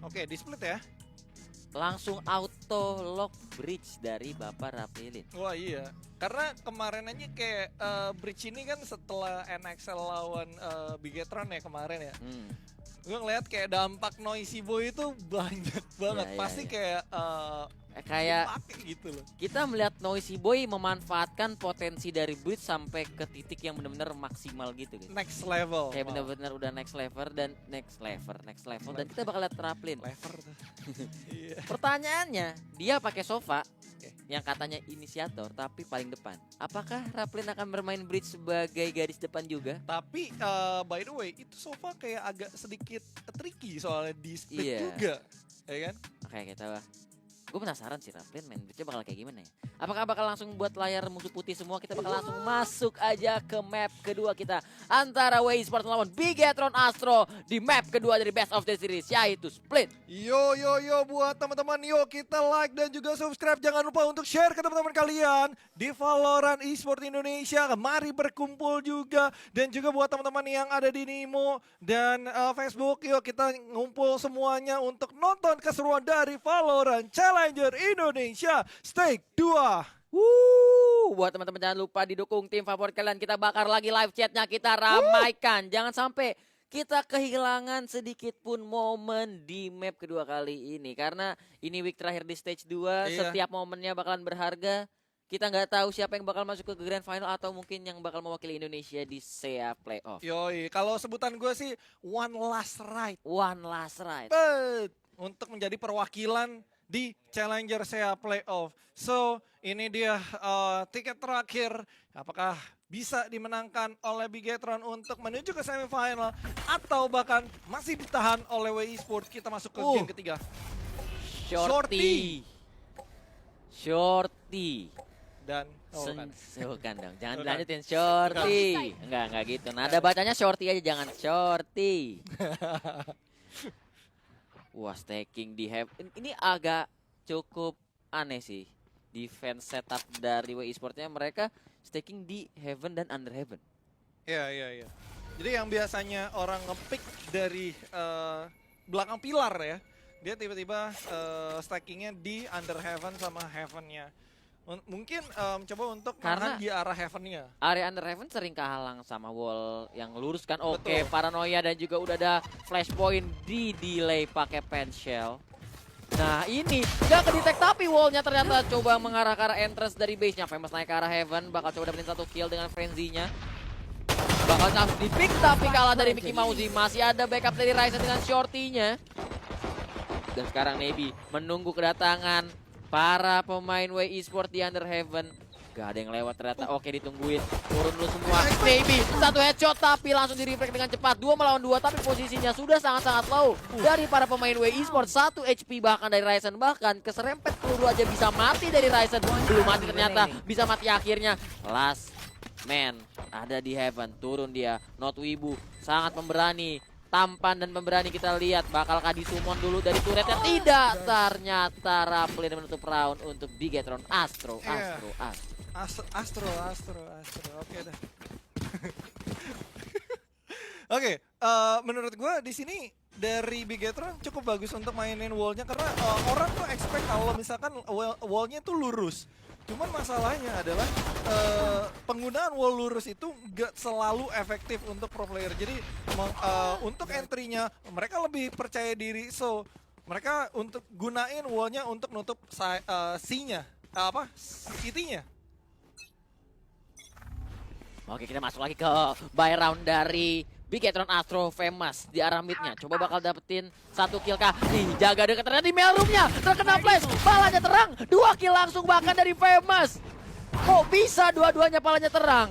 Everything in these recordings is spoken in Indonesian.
Oke, di split ya. Langsung auto lock bridge dari Bapak Rapelin. Wah iya, karena kemarin aja kayak bridge ini kan setelah NXL lawan Bigetron ya kemarin ya. Gue ngeliat kayak dampak Noisy Boy itu banyak banget. Iya, Pasti iya. kayak Kayak dipakai gitu loh. kita melihat Noisy Boy memanfaatkan potensi dari bridge sampai ke titik yang benar-benar maksimal gitu guys. Next level. Kayak benar-benar udah next level dan kita bakal lihat Raplin. Lever tuh. Iya. Pertanyaannya, dia pakai sofa Oke. yang katanya inisiator tapi paling depan. Apakah Raplin akan bermain bridge sebagai garis depan juga? Tapi by the way, itu sofa kayak agak sedikit tricky soalnya di split Iya. juga, ya kan? Oke, kita gue penasaran sih Raplin main bridge bakal kayak gimana ya. Apakah bakal langsung buat layar musuh putih semua? Kita bakal langsung masuk aja ke map kedua kita. Antara WI Sport melawan Bigetron Astro di map kedua dari Best of the Series, yaitu Split. Yo buat teman-teman, yo kita like dan juga subscribe. Jangan lupa untuk share ke teman-teman kalian di Valorant Esport Indonesia. Mari berkumpul juga, dan juga buat teman-teman yang ada di Nimo dan Facebook, yuk kita ngumpul semuanya untuk nonton keseruan dari Valorant Challenger Indonesia Stake 2. Buat teman-teman jangan lupa didukung tim favorit kalian. Kita bakar lagi live chatnya, kita ramaikan. Jangan sampai kita kehilangan sedikit pun momen di map kedua kali ini. Karena ini week terakhir di stage 2, Iya. setiap momennya bakalan berharga. Kita nggak tahu siapa yang bakal masuk ke grand final atau mungkin yang bakal mewakili Indonesia di SEA Playoff. Yoi, kalau sebutan gue sih one last ride. One last ride. Untuk menjadi perwakilan di Challenger SEA Playoff. So, ini dia tiket terakhir. Apakah bisa dimenangkan oleh Bigetron untuk menuju ke semifinal atau bahkan masih ditahan oleh WI Sport? Kita masuk ke game ketiga. Shorty. Dan bukan. Bukan dong, jangan Bukan. dilanjutin Shorty. Enggak gitu. Nada bacanya Shorty aja, jangan Shorty. Wah, staking di Heaven ini agak cukup aneh sih. Defense setup dari WI Sportnya, mereka staking di Heaven dan Under Heaven. Iya. Jadi yang biasanya orang ngepick dari belakang pilar ya, dia tiba-tiba stackingnya di Under Heaven sama Heaven-nya. Mungkin coba untuk Karena menahan di arah Heaven-nya. Area Under Heaven sering kehalang sama wall yang lurus kan. Oke, Betul. paranoia dan juga udah ada flashpoint di delay pakai pen shell. Nah ini gak kedetek tapi wallnya ternyata coba mengarah ke arah entrance dari base-nya. Famous naik ke arah Heaven, bakal coba dapetin satu kill dengan frenzy-nya. Bakal langsung di pick tapi kalah dari Mickey Mouse. Masih ada backup dari Ryzen dengan shorty-nya. Dan sekarang Navy menunggu kedatangan para pemain WI Sport di Under Heaven. Gak ada yang lewat ternyata. Oke, ditungguin. Turun dulu semua. Navy satu headshot tapi langsung di-reflect dengan cepat. 2 melawan 2 tapi posisinya sudah sangat-sangat low. Dari para pemain WI Sport 1 HP bahkan dari Ryzen. Bahkan keserempet peluru aja bisa mati dari Ryzen. Belum mati ternyata. Bisa mati akhirnya. Last man ada di Heaven. Turun dia. Not Wibu. Sangat pemberani. Tampan dan pemberani, kita lihat bakalkah disummon dulu dari turretnya. Tidak, ternyata Raplin menutup round untuk Bigetron Astro. Astro. Oke dah. Oke, menurut gue di sini dari Bigetron cukup bagus untuk mainin wallnya, karena orang tuh expect kalau misalkan wallnya tuh lurus. Cuman masalahnya adalah penggunaan wall lurus itu gak selalu efektif untuk pro player. Jadi untuk entry-nya mereka lebih percaya diri, so mereka untuk gunain wallnya untuk nutup C-nya, city-nya. Oke, kita masuk lagi ke buy round dari Bigetron Astro Famous di arah midnya. Coba bakal dapetin satu kill kah? Nih, jaga dekat ternyata di mail roomnya. Terkena flash, palanya terang. 2 kill langsung bahkan dari Famous. Kok bisa dua-duanya palanya terang?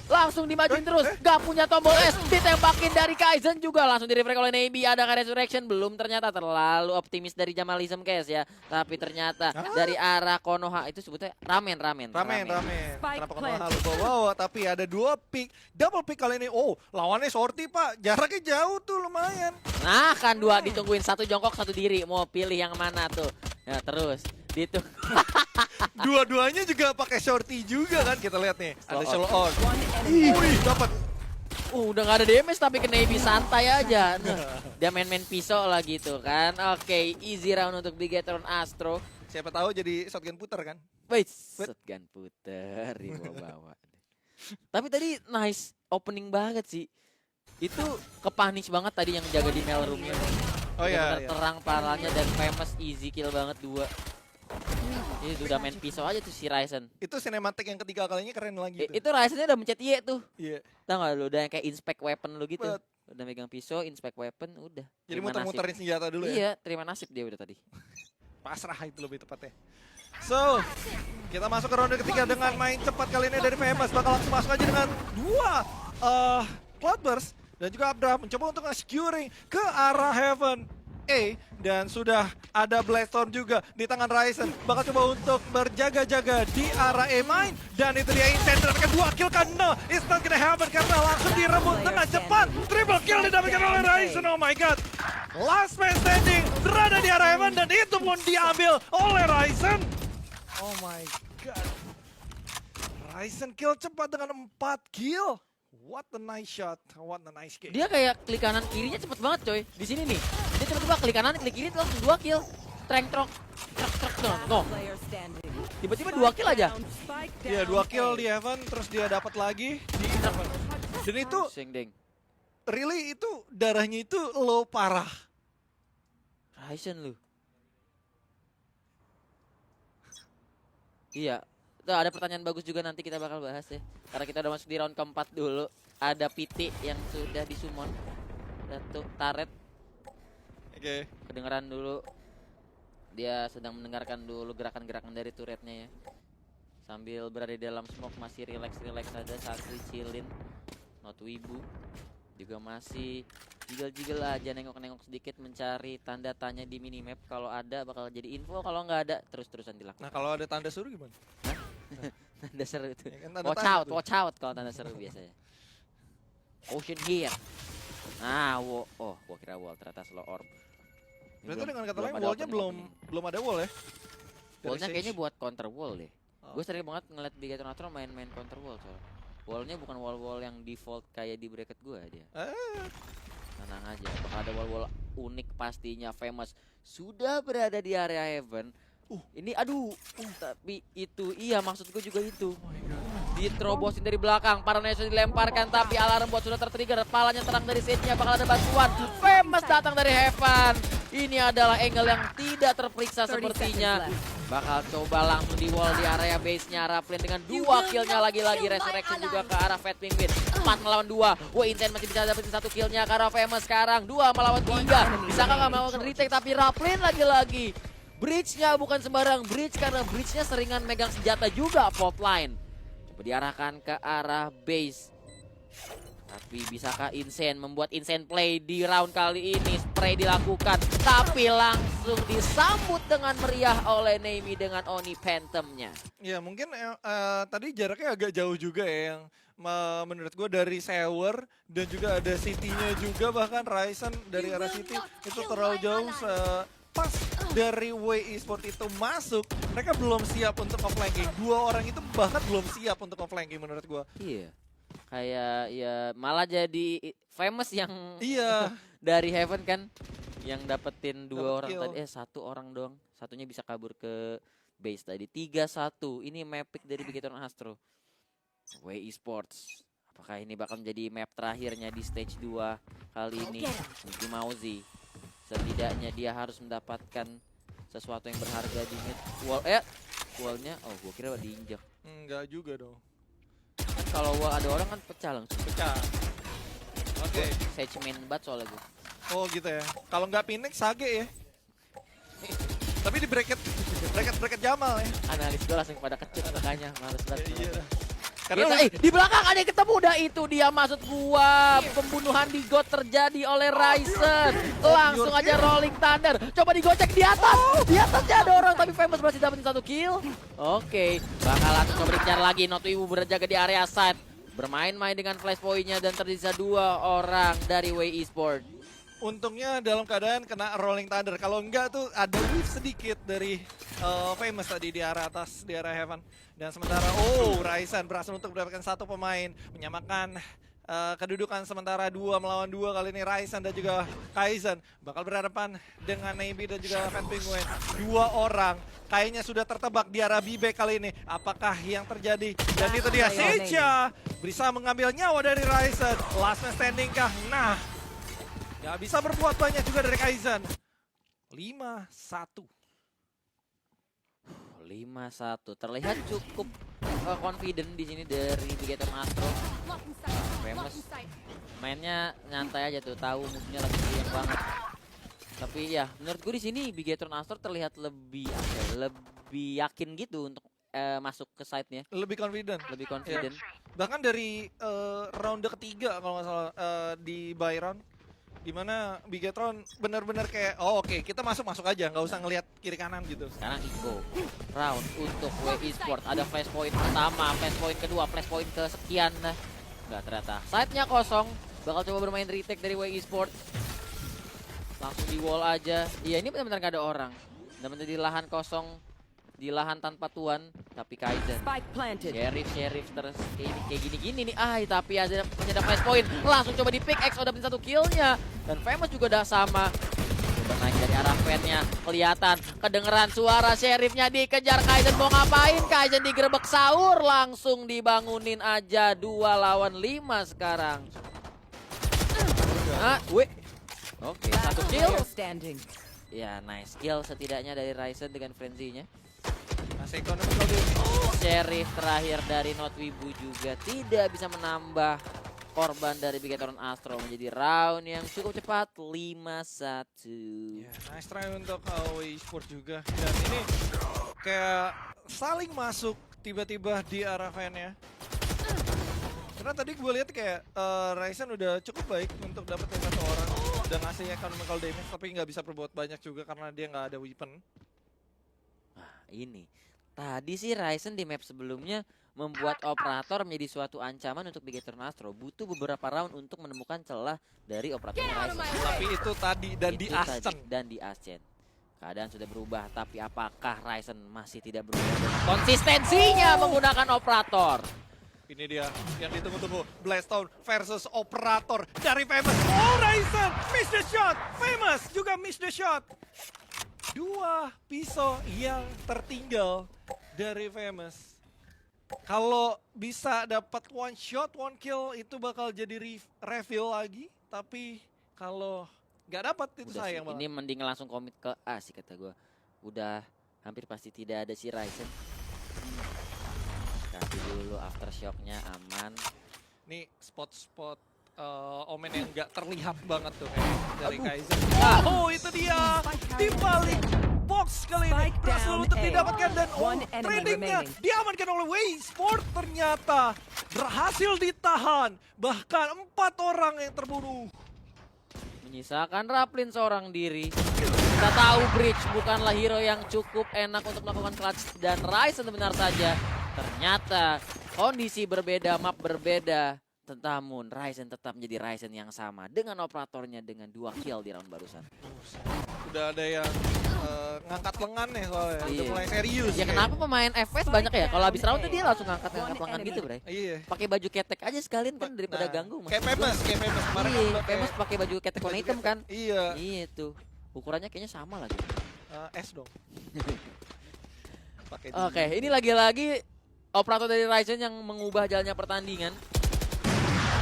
Langsung dimajuin terus, gak punya tombol S, ditembakin dari Kaizen juga, langsung di-reflect oleh Navy. Ada Resurrection, belum ternyata terlalu optimis dari Jamalism guys ya. Tapi ternyata dari arah Konoha, itu sebutnya ramen. Kenapa Konoha lu bawa? Tapi ada 2 pick, double pick kali ini. Oh, lawannya Shorty pak, jaraknya jauh tuh lumayan. Nah kan 2 ditungguin, 1 jongkok 1 diri, mau pilih yang mana tuh? Ya terus Dua-duanya juga pakai Shorty juga kan, kita lihat nih. Ada Slow slow on. Wih, dapat. Udah gak ada damage tapi ke Navy santai aja. Nah, dia main-main pisau lah gitu kan. Oke, easy round untuk Bigetron Astro. Siapa tahu jadi shotgun puter kan? Wait, shotgun puter di bawah-bawah. Tapi tadi nice opening banget sih. Itu kepanish banget tadi yang jaga di mail room-nya. Oh iya. Terang parahnya dan famous easy kill banget 2. Itu udah main pisau aja tuh si Ryzen. Itu cinematic yang ketiga kalinya keren lagi tuh. Itu Ryzen-nya udah mencet Y tuh. Iya. Tahu gak lu udah yang kayak inspect weapon lu gitu. Bet. Udah megang pisau, inspect weapon, udah. Jadi Terima muter-muterin nasib. senjata dulu ya. Iya, terima nasib dia udah tadi. Pasrah itu lebih tepatnya. So, kita masuk ke ronde ketiga dengan main cepat kali ini dari Famous. Bakal langsung masuk aja dengan 2 Cloudburst dan juga Abdra mencoba untuk nge-securing ke arah Heaven A, dan sudah ada Blastorm juga di tangan Ryzen. Bakal coba untuk berjaga-jaga di arah A main, dan itu dia Insane mendapatkan 2 kill karena it's not gonna happen karena langsung direbut dengan cepat. Triple kill didapatkan oleh Ryzen. Oh my god, last man standing berada di arah Heaven dan itu pun diambil oleh Ryzen. Oh my god, Ryzen kill cepat dengan 4 kill. What a nice shot, what a nice game. Dia kayak klik kanan kirinya cepet banget coy. Di sini nih. Dia tiba-tiba klik kanan, klik kiri tuh langsung 2 kill. Trek no. Tiba-tiba 2 kill aja. Iya, 2 kill di Heaven, terus dia dapat lagi di Heaven. Dan itu Sing ding. really itu darahnya itu low parah. Ryzen lu. Iya. Tuh, ada pertanyaan bagus juga nanti kita bakal bahas ya. Karena kita udah masuk di round keempat dulu. Ada PT yang sudah disummon. Datuk Taret. Oke. Kedengeran dulu. Dia sedang mendengarkan dulu gerakan-gerakan dari turretnya ya. Sambil berada di dalam smoke masih relax aja, Sakri chillin. Not wibu. Juga masih jiggle aja, nengok-nengok sedikit mencari tanda tanya di minimap. Kalau ada bakal jadi info, kalau nggak ada terus-terusan dilakukan. Nah, kalau ada tanda suruh gimana? Tanda seru itu. Ya kan, tanda Watch tanya out, tuh. watch out kalau tanda seru biasanya. Ocean here. Nah, gua kira wall, ternyata slow orb. Ini Berarti dengan kata lain ada wallnya opening. belum ada wall ya? Dari Wallnya Sage. kayaknya buat counter wall deh. Oh. Gue sering banget ngeliat Bigetron Astro main-main counter wall soalnya. Wallnya bukan wall-wall yang default kayak di bracket gue dia. Tenang aja, bakal ada wall-wall unik pastinya. Famous sudah berada di area Heaven. Ini aduh, tapi itu iya maksud gue juga itu. Diterobosin dari belakang, Paranoia sudah dilemparkan tapi alarm bot sudah tertrigger. Palanya terang dari Sage-nya, bakal ada bantuan. Famous datang dari Heaven. Ini adalah angle yang tidak terperiksa sepertinya. Bakal coba langsung di wall di area base-nya Raplin dengan 2 kill-nya lagi-lagi. Resurrection juga ke arah Fat Penguin. 4 melawan 2. Wah, Insane masih bisa dapetin 1 kill-nya ke arah Famous sekarang. 2 melawan 3. Bisa nggak melakukan retake tapi Raplin lagi-lagi. Bridge-nya bukan sembarang bridge karena bridge-nya seringan megang senjata juga fault line. Coba diarahkan ke arah base. Tapi bisakah Insane membuat Insane play di round kali ini? Spray dilakukan, tapi langsung disambut dengan meriah oleh Nemi dengan Oni Phantom-nya. Ya mungkin tadi jaraknya agak jauh juga ya, yang menurut gue dari Sewer dan juga ada City-nya juga, bahkan Ryzen dari arah City itu terlalu jauh. Pas dari WE Sport itu masuk, mereka belum siap untuk off-flanking. 2 orang itu bahkan belum siap untuk off-flanking menurut gue. Iya. Kayak ya malah jadi Famous yang Iya. dari Heaven kan yang dapetin 2 Dapet orang kill. tadi, 1 orang doang. Satunya bisa kabur ke base tadi. 3-1. Ini map pick dari Bigetron Astro. WE Sports. Apakah ini bakal menjadi map terakhirnya di stage 2 kali ini? Mickey Mousy. Setidaknya dia harus mendapatkan sesuatu yang berharga di mid wall. Wallnya, gua kira diinjak. Enggak juga dong. Kan kalau wall ada orang kan pecah langsung. Pecah. Oke. Sage main banget soalnya gua. Oh gitu ya. Kalau nggak Phoenix, Sage ya. Tapi di bracket Jamal ya. Analis gua langsung pada kecut makanya males banget. Iya. Karena di belakang ada yang ketemu, udah itu dia maksud gua. Pembunuhan di God terjadi oleh Ryzen. Langsung aja Rolling Thunder. Coba digocek di atas. Di atasnya ada orang tapi Famous berhasil dapetin 1 kill. Oke, bakal langsung coba dikejar lagi. Not Ibu berjaga di area side. Bermain-main dengan flash point-nya dan tersisa 2 orang dari WE Sport. Untungnya dalam keadaan kena Rolling Thunder. Kalau enggak tuh ada whiff sedikit dari Famous tadi di arah atas, di arah Heaven. Dan sementara Ryzen berhasil untuk mendapatkan 1 pemain, menyamakan kedudukan sementara 2 melawan 2 kali ini Ryzen dan juga Kaizen bakal berhadapan dengan Navy dan juga Fat Penguin. 2 orang kayaknya sudah tertebak di arah B-Back kali ini. Apakah yang terjadi? Dan itu dia Seicha bisa mengambil nyawa dari Ryzen. Last man standing kah? Nah, gak bisa berbuat banyak juga dari Kaizen. 5-1. 5-1 terlihat cukup confident di sini dari Bigetron Astro. Famous mainnya nyantai aja tuh, tahu musuhnya lagi yang banget. Tapi ya menurut gue di sini Bigetron Astro terlihat lebih lebih yakin gitu untuk masuk ke side-nya. Lebih confident. Lebih confident. Bahkan dari round ketiga kalau nggak salah di Byron, dimana Bigetron benar-benar kayak oke, kita masuk aja, nggak usah ngelihat kiri kanan gitu. Sekarang Iko round untuk WI Sport, ada flash point pertama, flash point kedua, flash point kesekian. Nggak, ternyata side-nya kosong. Bakal coba bermain retake dari WI Sport. Langsung di wall aja. Iya, ini benar-benar nggak ada orang. Benar-benar di lahan kosong, di lahan tanpa tuan. Tapi Kaizen Sheriff terus kayak gini-gini nih. Tapi masih ada flash point. Langsung coba di pick X, udah dapetin 1 kill-nya. Dan Famous juga udah sama. Coba naik dari arah fan-nya. Kelihatan, kedengeran suara Sheriff-nya dikejar. Kaizen mau ngapain? Kaizen digerebek sahur. Langsung dibangunin aja. 2 lawan 5 sekarang. Oke, 1 kill. Ya, nice kill setidaknya dari Ryzen dengan frenzy-nya. Masih ekonomi kalau Sheriff terakhir dari Notwibu juga tidak bisa menambah korban dari Bigetron Astro, menjadi round yang cukup cepat 5-1. ya, nice try untuk WI Sport juga. Dan ini kayak saling masuk tiba-tiba di arah fan-nya. Karena tadi gue lihat kayak Ryzen udah cukup baik untuk dapetin 1 orang dan ngasih economical damage, tapi nggak bisa berbuat banyak juga karena dia nggak ada weapon. Ini tadi sih Ryzen di map sebelumnya membuat operator menjadi suatu ancaman untuk Bigetron Astro. Butuh beberapa round untuk menemukan celah dari operator Ryzen. Tapi itu tadi dan Itu di tadi, Ascen. dan di Ascen. Keadaan sudah berubah, tapi apakah Ryzen masih tidak berubah dengan konsistensinya menggunakan operator? Ini dia yang ditunggu-tunggu, Blastone versus Operator dari Famous. Oh, Ryzen miss the shot, Famous juga miss the shot. 2 pisau yang tertinggal dari Famous. Kalau bisa dapat 1 shot, 1 kill itu bakal jadi reveal lagi. Tapi kalau nggak dapat itu Udah sayang sih, banget. ini mending langsung komit ke A sih kata gue. Udah hampir pasti tidak ada si Ryzen. Kasih dulu aftershocknya aman. Nih spot-spot omen yang nggak terlihat banget tuh dari Kaizen. Oh, itu dia di balik box kali ini berhasil untuk didapatkan dan tradingnya diamankan oleh WI Sport. Ternyata berhasil ditahan, bahkan 4 orang yang terbunuh. Menyisakan Raplin seorang diri. Kita tahu Bridge bukanlah hero yang cukup enak untuk melakukan clutch, dan Ryzen benar saja. Ternyata kondisi berbeda, map berbeda. Namun Ryzen tetap menjadi Ryzen yang sama dengan operatornya dengan 2 kill di round barusan. Udah ada yang ngangkat lengan nih soalnya, udah Iya. mulai serius. Ya kenapa pemain FS banyak ya? Kalau habis round tuh dia langsung ngangkat lengan gitu, Bre. Iya. Pakai baju ketek aja sekalian kan daripada Nah, ganggu. Kayak Famous kemarin. Iya, kan Famous pakai baju ketek warna hitam kan? Iya. Iya tuh. Ukurannya kayaknya sama lagi. S dong. Pakai Oke, ini lagi-lagi operator dari Ryzen yang mengubah jalannya pertandingan.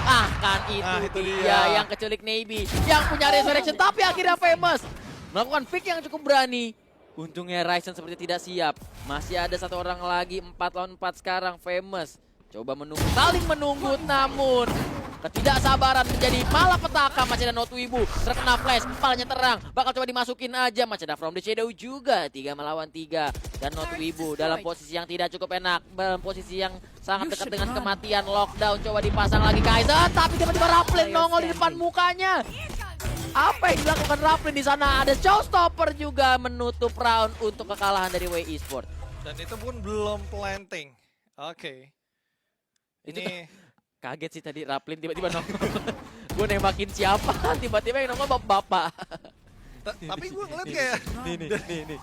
Kan itu dia yang keculik Navy, yang punya resurrection, tapi akhirnya Famous melakukan pick yang cukup berani. Untungnya Ryzen seperti tidak siap. Masih ada 1 orang lagi, 4 lawan 4 sekarang. Famous coba menunggu, saling menunggu, namun ketidaksabaran menjadi malapetaka. Masih ada Notwibu, terkena flash, kepalanya terang, bakal coba dimasukin aja. Masih ada From the Shadow juga, 3 melawan 3. Dan Notwibu dalam posisi yang tidak cukup enak, dalam posisi yang sangat dekat dengan kematian. Lockdown coba dipasang lagi Kaizen, tapi tiba-tiba Raplin nongol di depan mukanya. Apa yang dilakukan Raplin di sana? Ada showstopper juga menutup round untuk kekalahan dari WI Sport. Dan itu pun belum planting. Oke. Itu Ini kaget sih tadi Raplin tiba-tiba nongol. Gue nembakin siapa? Tiba-tiba yang nongol bapak-bapak. tapi gue ngeliat kayak Nih.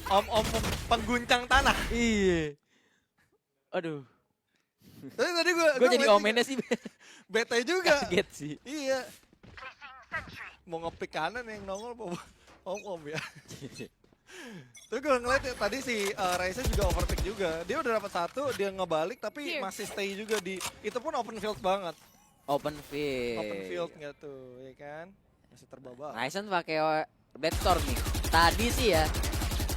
om-om pengguncang tanah. Iya. Aduh, Tapi tadi gue gue jadi omennya sih. bete juga. Kaget sih. Iya. Mau ngepick kanan yang nongol om ya. Tapi gue ngeliat ya, tadi si Raisa juga overpick juga. Dia udah dapat satu, dia ngebalik tapi masih stay juga di itu pun open field banget. Open field. Open field nggak tuh, ya kan? Masih terbabak. Ryzen pakai Bloodstorm nih. Tadi sih ya,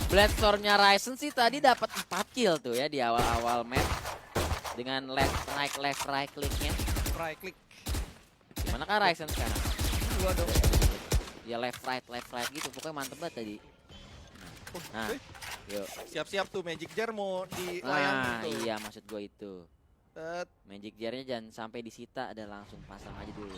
Bloodstormnya Ryzen sih tadi dapat 4 kill tuh ya di awal-awal map. Dengan left right clicknya. Right click. Gimana kan Ryzen sekarang? Dua dong. Ya left right gitu. Pokoknya mantep banget tadi. Nah, yuk. Siap-siap tuh Magic Jar mau dilayangin Nah, tuh. iya maksud gue itu. Set. Magic Jar-nya jangan sampai disita, ada langsung pasang aja dulu.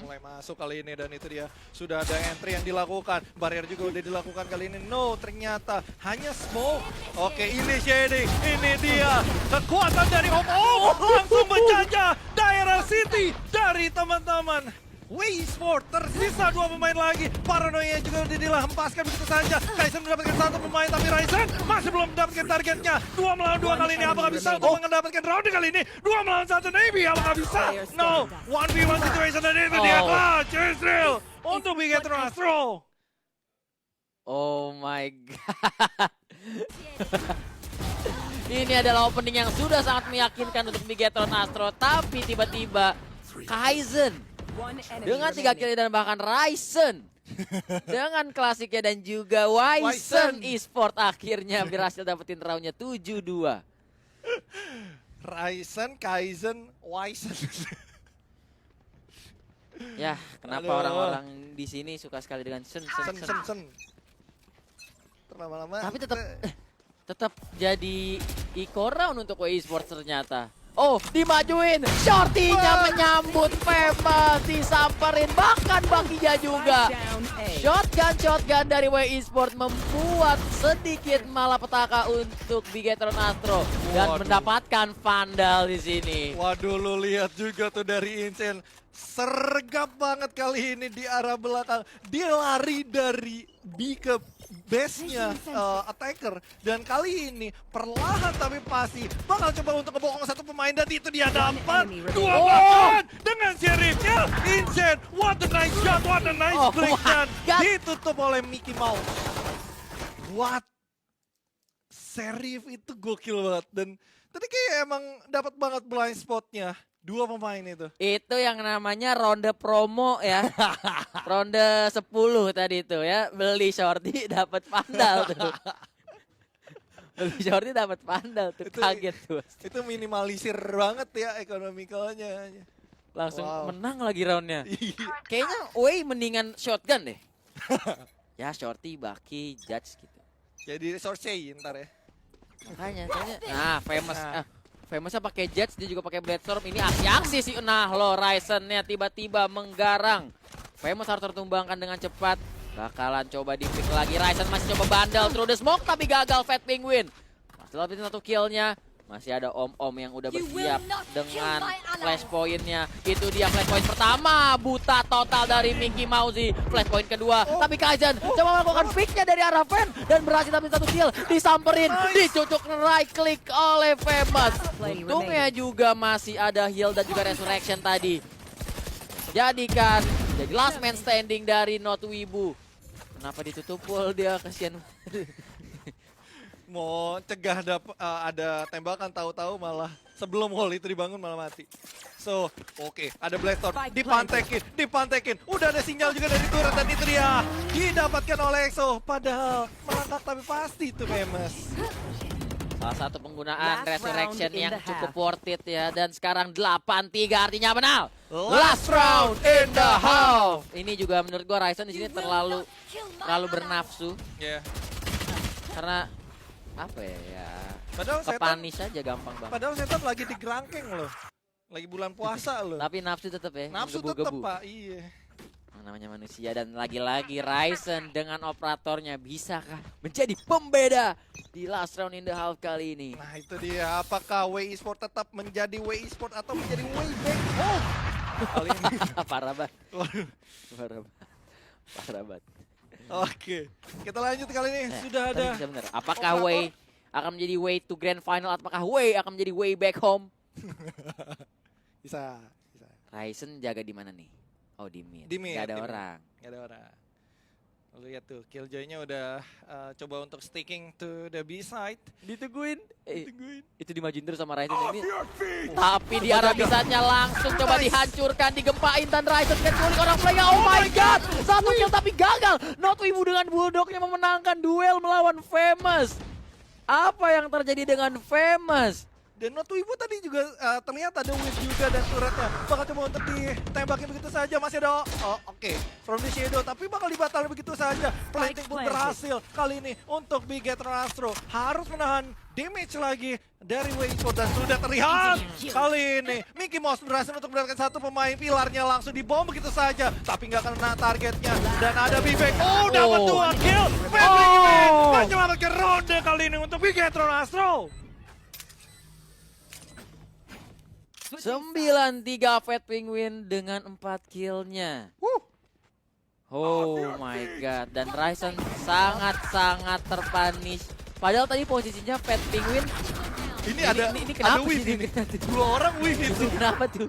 Mulai masuk kali ini dan itu dia sudah ada entry yang dilakukan. Barrier juga udah dilakukan kali ini. No, ternyata hanya smoke. Oke, ini shading. Ini dia kekuatan dari Om. Oh, langsung menjajah daerah city dari teman-teman Wei Sport. Tersisa 2 pemain lagi. Paranoia juga udah dilempaskan begitu saja. Kaisen mendapatkan 1 pemain tapi Ryzen masih belum mendapatkan targetnya. 2 melawan 2 kali ini. Apakah bisa untuk mendapatkan round kali ini? 2 melawan 1 Navy. Apakah bisa? No. 1v1 situation dan itu dia clutch. Israel untuk Bigetron Astro. Oh my god. Ini adalah opening yang sudah sangat meyakinkan untuk Bigetron Astro. Tapi tiba-tiba Kaizen dengan 3 kill dan bahkan Ryzen dengan klasiknya dan juga Wyzen Esport akhirnya berhasil dapetin roundnya 7-2. Ryzen, Kaizen, Wyzen. Ya, kenapa Aduh. orang-orang di sini suka sekali dengan sen. Sen. Lama-lama. Tapi tetap jadi eco round untuk WI Sports ternyata. Oh, dimajuin. Shorty-nya menyambut Famous, disamperin bahkan bakinya juga. Shotgun dari WI Sport membuat sedikit malapetaka untuk Bigetron Astro dan mendapatkan Vandal di sini. Waduh, lu lihat juga tuh dari Insane. Sergap banget kali ini di arah belakang. Dia lari dari B ke base-nya attacker. Dan kali ini perlahan tapi pasti bakal coba untuk kebokong 1 pemain. Dan itu dia dapat 2 bahkan dengan sheriffnya. Insane, what a nice shot, what a nice break. Dan ditutup oleh Mickey Mouse. What? Sheriff itu gokil banget. Dan tadi kayak emang dapat banget blind spotnya. 2 pemain itu. Itu yang namanya ronde promo ya. Ronde 10 tadi itu ya. Beli shorty dapat Vandal tuh. Beli shorty dapat Vandal tuh. Kaget tuh. Itu minimalisir banget ya ekonomikalnya. Langsung menang lagi roundnya. Kayaknya Wei mendingan shotgun deh. Ya shorty, baki, judge gitu. Jadi Sorsei ntar ya. Makanya, nah Famous. Famousnya pakai Jets, dia juga pakai Bloodstorm. Ini aksi-aksi sih. Nah lo, Ryzen-nya tiba-tiba menggarang. Famous harus tertumbangkan dengan cepat. Bakalan coba di-pick lagi. Ryzen masih coba bandel through the smoke, tapi gagal Fat Penguin. Masih dapetin 1 kill-nya. Masih ada Om-Om yang udah bersiap dengan flash point-nya. Itu dia flash point pertama. Buta total dari Mickey Mouse. Flash point kedua. Tapi Kaizen coba melakukan pick-nya dari arah Fan. Dan berhasil dapat 1 kill. Disamperin. Dicucuk right click oleh Famous. Untungnya juga masih ada heal dan juga resurrection tadi. Jadikan jadi last man standing dari Not Wibu. Kenapa ditutup wall dia? Kasihan. Mau cegah ada tembakan, tahu-tahu malah sebelum wall itu dibangun malah mati. So, oke, ada Blacktop, dipantekin. Udah ada sinyal juga dari turret dan itu dia didapatkan oleh EXO. Padahal merangkak tapi pasti itu Famous. Salah satu penggunaan resurrection yang cukup worth it ya. Dan sekarang 8-3 artinya menang. Last round in the half. Ini juga menurut gua Ryzen di sini terlalu bernafsu. Ya. Karena apa ya? Padahal kepanis aja gampang banget. Padahal setup lagi di Grangkeng loh. Lagi bulan puasa loh. Tapi nafsu tetap ya. Nafsu tetap Pak, iya. Namanya manusia dan lagi-lagi Ryzen dengan operatornya bisakah menjadi pembeda di last round in the half kali ini? Nah itu dia, apakah WI Sport tetap menjadi WI Sport atau menjadi WI Back Home? Kali ini. Parah banget. Parah banget. Oke, kita lanjut kali ini. Sudah ada. Apakah Wei akan menjadi way to grand final apakah way akan menjadi way back home? Bisa. Ryzen jaga di mana nih? Oh di mid. Di mid, Gak ada di mid. orang. Gak ada orang. Lihat tuh, Killjoy-nya udah coba untuk sticking to the B side. Ditungguin. Tungguin. Itu dimajuin terus sama Ryzen ini. Tapi di arah bisanya langsung coba dihancurkan, digempain dan Ryzen kecuali orang play. Oh my god, satu kill tapi gagal. Notwibu dengan Bulldognya memenangkan duel melawan Famous. Apa yang terjadi dengan Famous? Dan Notwibu tadi juga terlihat ada whiff juga dan turretnya. Bakal coba untuk ditembakin begitu saja. Masih ada, oke, from the shadow. Tapi bakal dibatalkan begitu saja. Planting pun berhasil kali ini untuk Bigetron Astro. Harus menahan damage lagi dari Waysport dan sudah terlihat kali ini. Mickey Mouse berhasil untuk mendapatkan satu pemain pilarnya langsung dibom begitu saja. Tapi nggak kena targetnya. Dan ada Bibek. Oh, dapat 2 kill. Menyelamatkan ronde kali ini untuk Bigetron Astro. 9-3 Fat Penguin dengan 4 killnya. Oh my god. Dan Ryzen sangat-sangat terpunish. Padahal tadi posisinya Fat Penguin. Ini ada kenapa whiff sih ini. 2 orang whiff itu. Kenapa tuh?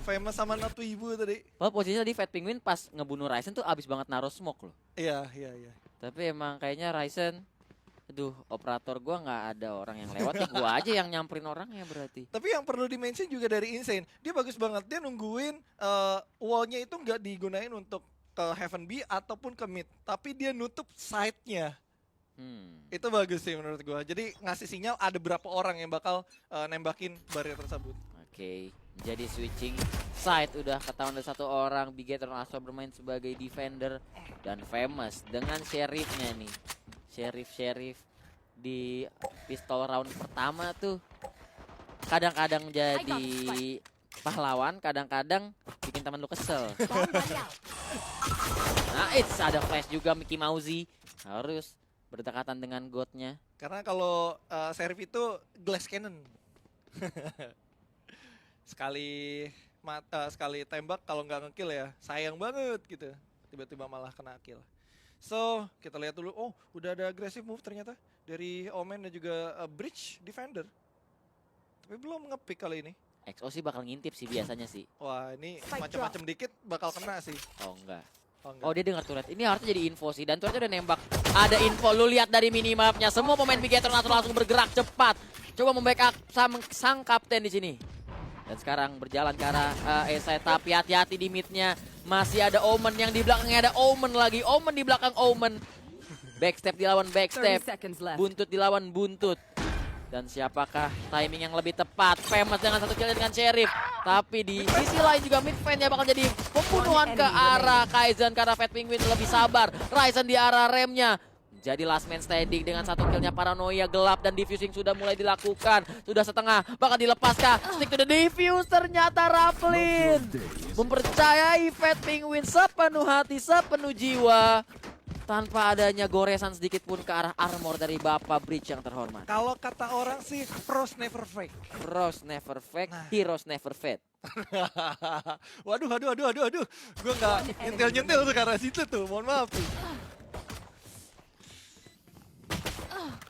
Famous sama Notwibu tadi. Padahal posisinya tadi Fat Penguin pas ngebunuh Ryzen tuh abis banget naruh smoke loh. Iya. Tapi emang kayaknya Ryzen, aduh operator gua nggak ada orang yang lewat ya gua aja yang nyamperin orangnya berarti. Tapi yang perlu di-mention juga dari Insane, dia bagus banget. Dia nungguin wall-nya itu nggak digunain untuk ke Heaven B ataupun ke mid. Tapi dia nutup side-nya. Itu bagus sih menurut gua. Jadi ngasih sinyal ada berapa orang yang bakal nembakin barrier tersebut. Oke, jadi switching side udah ketahuan ada satu orang. Bigetron Astro bermain sebagai defender dan Famous dengan sheriffnya nih. Sheriff di pistol round pertama tuh kadang-kadang jadi pahlawan, kadang-kadang bikin teman lu kesel. Nah, ada flash juga Mickey Mouse harus berdekatan dengan godnya. Karena kalau Sheriff itu glass cannon. sekali tembak kalau nggak ngekill ya sayang banget gitu. Tiba-tiba malah kena kill. So, kita lihat dulu. Oh, udah ada aggressive move ternyata dari Omen dan juga Bridge Defender. Tapi belum nge-pick kali ini. XO sih bakal ngintip sih biasanya sih. Wah, ini macam-macam dikit bakal kena sih. Oh enggak. enggak. Oh dia dengar turret. Ini harusnya jadi info sih. Dan turretnya udah nembak. Ada info. Lu lihat dari minimapnya. Semua pemain Bigetron langsung bergerak cepat. Coba membackup sang kapten di sini. Dan sekarang berjalan ke arah Esai. Tapi hati-hati di midnya. Masih ada Omen yang di belakangnya ada Omen lagi. Omen di belakang Omen. Backstep dilawan backstep. Buntut dilawan buntut. Dan siapakah timing yang lebih tepat? Famous dengan satu kill dengan Sheriff. Tapi di sisi lain juga mid fan-nya bakal jadi pembunuhan ke arah Kaizen. Karena Fat Penguin lebih sabar. Ryzen di arah remnya. Jadi last man standing dengan satu killnya Paranoia gelap dan diffusing sudah mulai dilakukan. Sudah setengah, bakal dilepaskah? Stick to the diffuse, ternyata Raflin mempercayai Fat Penguin sepenuh hati, sepenuh jiwa. Tanpa adanya goresan sedikit pun ke arah armor dari Bapak Bridge yang terhormat. Kalau kata orang sih, pros never fake. Pros never fake, heroes never fade. Waduh. Gue nggak nyentil tuh karena situ tuh, mohon maaf.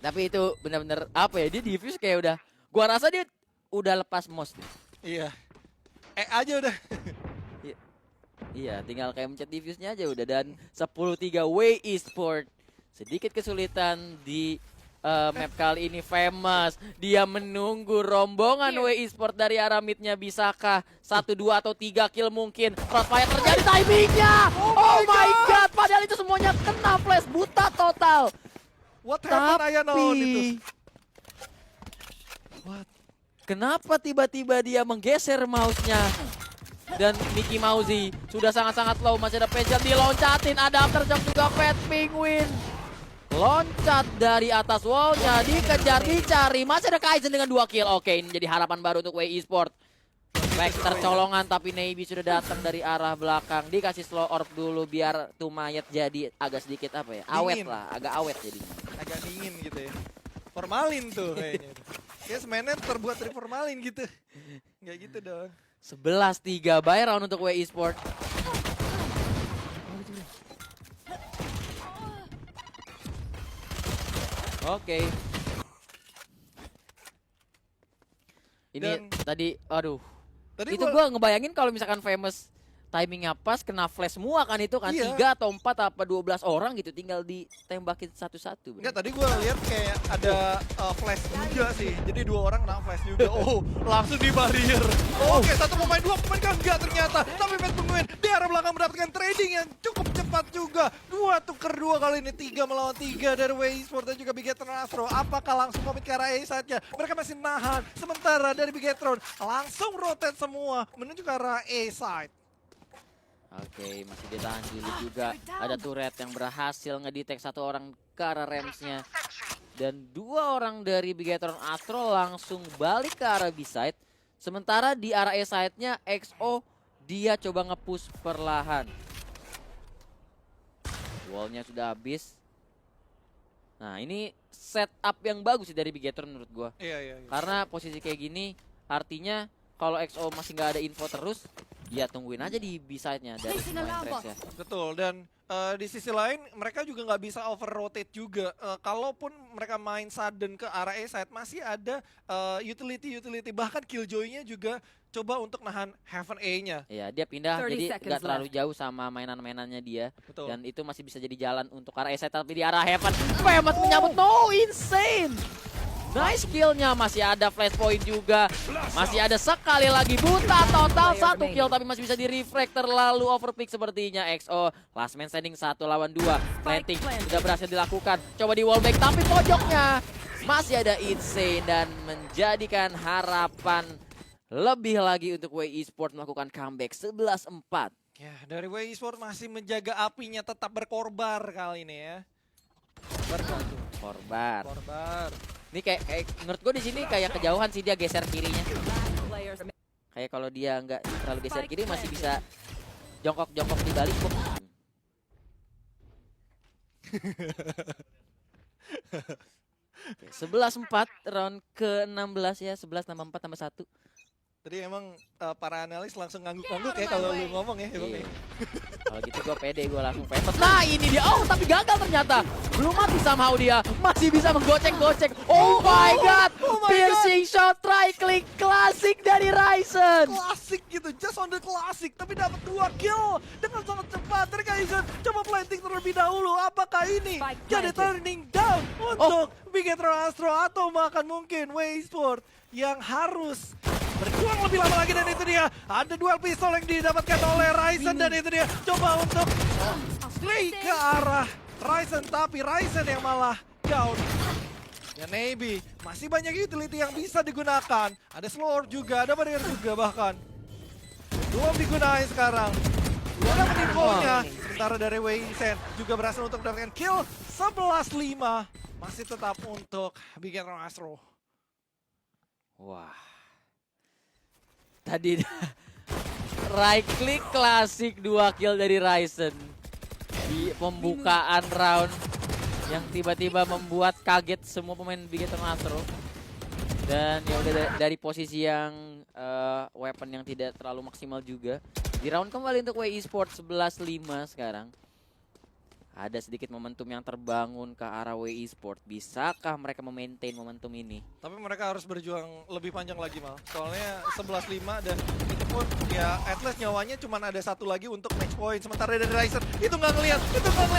Tapi itu benar-benar apa ya, dia diffuse kayak udah. Gua rasa dia udah lepas most. Iya. Aja udah. Iya, tinggal kayak mencet diffuse-nya aja udah. Dan 10-3 Way Esport. Sedikit kesulitan di map kali ini Famous. Dia menunggu rombongan Way Esport dari arah mid-nya. Bisakah 1, 2, atau 3 kill mungkin. Crossfire terjadi timingnya. Oh my god, padahal itu semuanya kena flash, buta total. What happened Ayano itu? What? Kenapa tiba-tiba dia menggeser mouse-nya? Dan Mickey Mouse sudah sangat-sangat low. Masih ada Penjam diloncatin. Ada afterjump juga Fat Penguin. Loncat dari atas wall-nya. Dikejar, dicari. Masih ada Kaizen dengan 2 kill. Oke, ini jadi harapan baru untuk Way Esport. Baxter colongan tapi Navy sudah datang dari arah belakang. Dikasih slow orb dulu biar tuh mayat jadi agak sedikit apa ya? Awet lah, agak awet jadinya. Agak dingin gitu ya. Formalin tuh kayaknya. Kayak semennya terbuat dari formalin gitu. Nggak gitu dong. 11-3 buy round untuk Way Esport. Oke, Ini Dan tadi, aduh. tadi Itu gue ngebayangin kalau misalkan Famous timingnya pas, kena flash semua kan itu kan. Iya. 3 atau 4 apa 12 orang gitu tinggal ditembakin satu-satu. Enggak, tadi gue lihat kayak ada flash juga sih. Jadi 2 orang kena flash juga. Oh, langsung di barrier. Oke, 1 pemain, 2 pemain kan enggak ternyata. Tapi Pet Penguin di arah belakang mendapatkan trading yang cukup cepat juga. 2 tuker 2 kali ini, 3 melawan 3 dari WI Sport dan juga Bigetron Astro. Apakah langsung komit ke arah A saja? Mereka masih nahan. Sementara dari Bigetron langsung rotate semua menuju ke arah A side. Oke, masih ditahan dulu juga. Ada turret yang berhasil ngedetect 1 orang ke arah Ramsnya. Dan 2 orang dari Bigetron Astro langsung balik ke arah B-side. Sementara di arah A-side-nya XO dia coba nge-push perlahan. Wallnya sudah habis. Nah, ini setup yang bagus sih dari Bigetron menurut gua. Iya. Karena posisi kayak gini artinya kalau XO masih nggak ada info terus, ya tungguin aja di B-side-nya dari pemain Rex ya. Betul, dan di sisi lain mereka juga nggak bisa over rotate juga. Kalaupun mereka main sudden ke arah A side masih ada utility bahkan Killjoy-nya juga coba untuk nahan Heaven A-nya. Iya, dia pindah 30 jadi seconds nggak terlalu jauh sama mainan-mainannya dia. Betul. Dan itu masih bisa jadi jalan untuk arah A side tapi di arah Heaven. Famous menyambut, no, insane. Nice kill-nya, masih ada flash point juga. Masih ada sekali lagi buta total 1 kill tapi masih bisa di-refrag terlalu overpick sepertinya XO. Last man standing 1 lawan 2. Planting sudah berhasil dilakukan. Coba di wallbang tapi pojoknya masih ada insane dan menjadikan harapan lebih lagi untuk WI Sport melakukan comeback 11-4. Ya, dari WI Sport masih menjaga apinya tetap berkorbar kali ini ya. Korban. Korbar. Ini kayak menurut gue di sini kayak kejauhan sih dia geser kirinya. Kayak kalau dia nggak terlalu geser kiri masih bisa jongkok di balik kok. 11-4 round ke-16 ya, 11 tambah 4 tambah 1. Tadi emang para analis langsung ngangguk-ngangguk ya kalau lu ngomong ya. Iya. Kalau gitu gue pede, gue langsung famous. Nah ini dia, oh tapi gagal ternyata. Belum mati somehow dia, masih bisa menggocek-gocek. Oh my god, piercing shot, try click, klasik dari Ryzen. Klasik gitu, just on the classic, tapi dapat 2 kill dengan sangat cepat. Dari Kaizen coba planting terlebih dahulu. Apakah ini jadi turning down untuk Bigetron Astro atau bahkan mungkin WI Sport yang harus berjuang lebih lama lagi, dan itu dia. Ada dual pistol yang didapatkan oleh Ryzen dan itu dia coba untuk play ke arah Ryzen, tapi Ryzen yang malah down. Dan Navy masih banyak utility yang bisa digunakan. Ada slow orb juga, ada barrier juga bahkan. Belum digunakan sekarang. Belum dapat infonya. Sementara dari Wei Sen juga berhasil untuk mendapatkan kill 11-5. Masih tetap untuk Bigetron Astro. Wah. Tadi right click klasik 2 kill dari Ryzen di pembukaan round yang tiba-tiba membuat kaget semua pemain Bigetron Astro. Dan ya udah dari posisi yang weapon yang tidak terlalu maksimal juga. Di round kembali untuk WI Sport 11-5 sekarang. Ada sedikit momentum yang terbangun ke arah WI Sport. Bisakah mereka memaintain momentum ini? Tapi mereka harus berjuang lebih panjang lagi, Mal. Soalnya 11-5 dan itu pun ya at least nyawanya cuma ada 1 lagi untuk match point. Sementara dari Ryzen itu nggak ngeliat,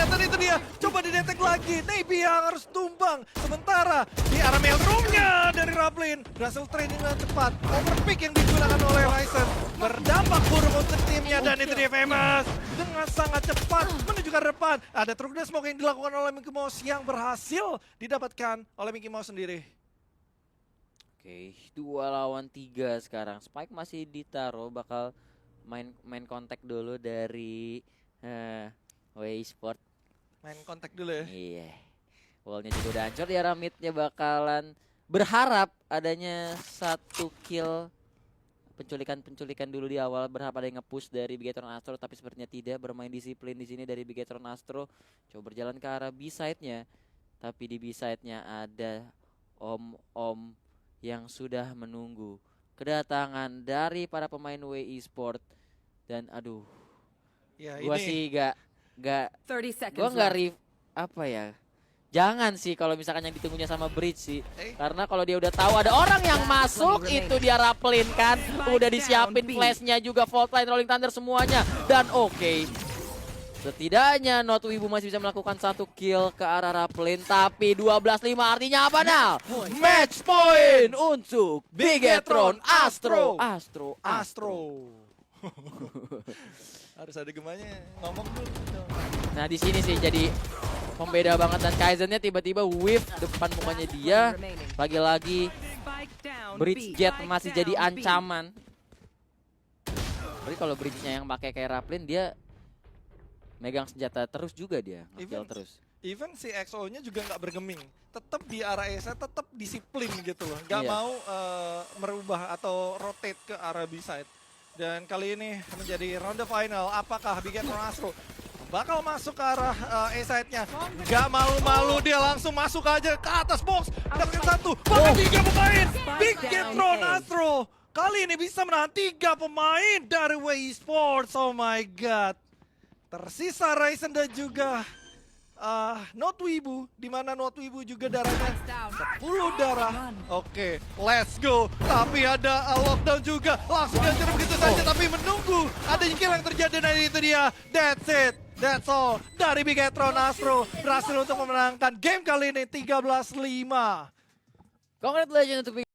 dan itu dia. Coba didetek lagi, Navy yang harus tumbang. Sementara di arah mail room-nya dari Raplin berhasil training dengan cepat. Overpick yang digunakan oleh Ryzen berdampak buruk untuk timnya, dan itu dia Famous dengan sangat cepat menuju ke depan. Ada truk dan smoke yang dilakukan oleh Mickey Mouse yang berhasil didapatkan oleh Mickey Mouse sendiri. Oke, 2 lawan 3 sekarang. Spike masih ditaruh, bakal main kontak dulu dari WI Sport. Main kontak dulu ya. Iya. Wallnya juga udah hancur, di arah midnya bakalan berharap adanya 1 kill. Penculikan dulu di awal, berharap ada yang nge-push dari Bigetron Astro, tapi sepertinya tidak. Bermain disiplin di sini dari Bigetron Astro. Coba berjalan ke arah B-side-nya. Tapi di B-side-nya ada om-om yang sudah menunggu kedatangan dari para pemain WI Sport. Dan aduh, Ya, gua ini sih gak 30 seconds gua nggak left. apa ya, Jangan sih kalau misalkan yang ditunggunya sama Bridge sih. Eh. Karena kalau dia udah tahu ada orang yang masuk, itu dia raplin kan. Udah disiapin flashnya juga, Fault Line, Rolling Thunder semuanya. Dan oke. Setidaknya Not Wibu masih bisa melakukan 1 kill ke arah raplin. Tapi 12-5 artinya apa, Nal? Match point untuk Bigetron Astro. Astro. Harus ada gemanya ngomong dulu dong. Nah di sini sih jadi pembeda banget, dan Kaizennya tiba-tiba whiff depan mukanya dia. Lagi-lagi Bridge Jet masih jadi ancaman. Tapi kalau Bridge-nya yang pakai kayak Raplin, dia megang senjata terus juga dia, nge-kill terus. Even si XO-nya juga nggak bergeming, tetap di arah ESA, tetap disiplin gitu loh, nggak Iya. mau merubah atau rotate ke arah B-side. Dan kali ini menjadi ronde final, apakah Bigetron Astro bakal masuk ke arah A-side-nya? Nggak malu-malu, dia langsung masuk aja ke atas box, dapat 1, bahkan 3 pemain. Bigetron Astro kali ini bisa menahan 3 pemain dari WI Sports. Oh my god. Tersisa Ryzen dan juga Not Wibu, di mana Not Wibu juga darahnya 10 darah. Oke, let's go. Tapi ada lockdown juga. Langsung dihancur begitu saja, tapi menunggu ada kill yang terjadi, dan itu dia. That's it. That's all. Dari Bigetron Astro berhasil untuk memenangkan game kali ini 13-5. Congratulations untuk